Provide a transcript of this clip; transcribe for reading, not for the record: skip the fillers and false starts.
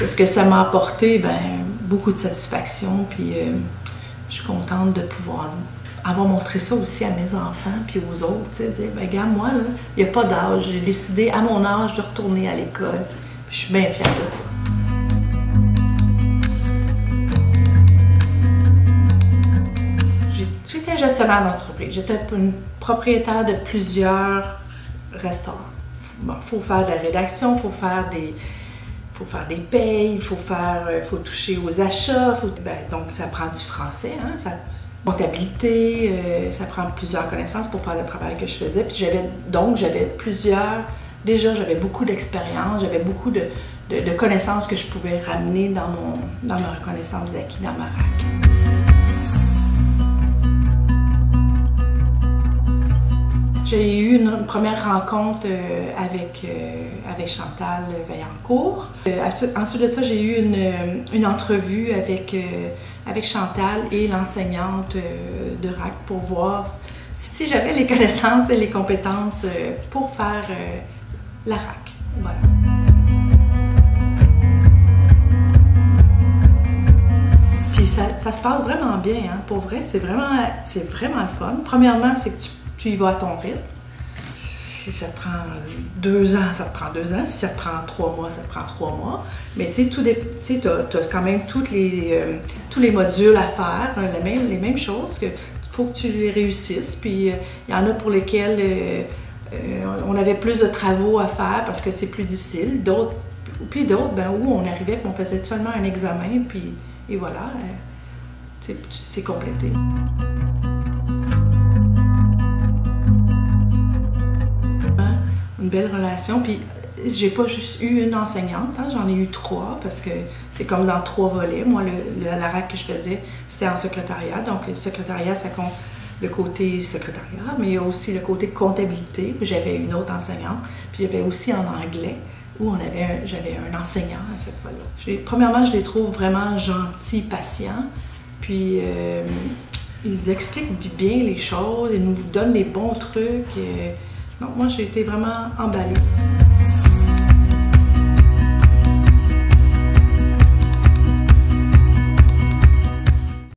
ce que ça m'a apporté, ben, beaucoup de satisfaction, puis je suis contente de pouvoir avoir montré ça aussi à mes enfants, puis aux autres, tu sais, dire, ben, regarde, moi, là, il n'y a pas d'âge, j'ai décidé à mon âge de retourner à l'école, puis je suis bien fière de ça. J'étais gestionnaire d'entreprise, j'étais une propriétaire de plusieurs restaurants. Bon, faut faire de la rédaction, faut faire des payes, faut toucher aux achats, donc ça prend du français, hein, comptabilité, ça prend plusieurs connaissances pour faire le travail que je faisais. Puis j'avais beaucoup d'expérience, j'avais beaucoup de connaissances que je pouvais ramener dans ma reconnaissance d'acquis dans ma RAC. J'ai eu une première rencontre avec Chantal Vaillancourt. Ensuite de ça, j'ai eu une entrevue avec Chantal et l'enseignante de RAC pour voir si j'avais les connaissances et les compétences pour faire la RAC. Voilà. Puis ça se passe vraiment bien, hein. Pour vrai, c'est vraiment le fun. Premièrement, c'est que tu y vas à ton rythme. Si ça te prend 2 ans, ça te prend 2 ans. Si ça te prend 3 mois, ça te prend 3 mois. Mais tu sais, tu as quand même tous les modules à faire, les mêmes choses. Il faut que tu les réussisses. Puis il y en a pour lesquels on avait plus de travaux à faire parce que c'est plus difficile. Puis d'autres, ben, où on arrivait et on faisait seulement un examen. Et voilà, c'est complété. Une belle relation, puis j'ai pas juste eu une enseignante, hein, j'en ai eu 3 parce que c'est comme dans 3 volets. Moi, la RAC que je faisais, c'était en secrétariat, donc le secrétariat, ça compte le côté secrétariat, mais il y a aussi le côté comptabilité, puis j'avais une autre enseignante, puis il y avait aussi en anglais, où j'avais un enseignant à cette fois-là. Premièrement, je les trouve vraiment gentils, patients, puis ils expliquent bien les choses, ils nous donnent des bons trucs. Donc moi, j'ai été vraiment emballée.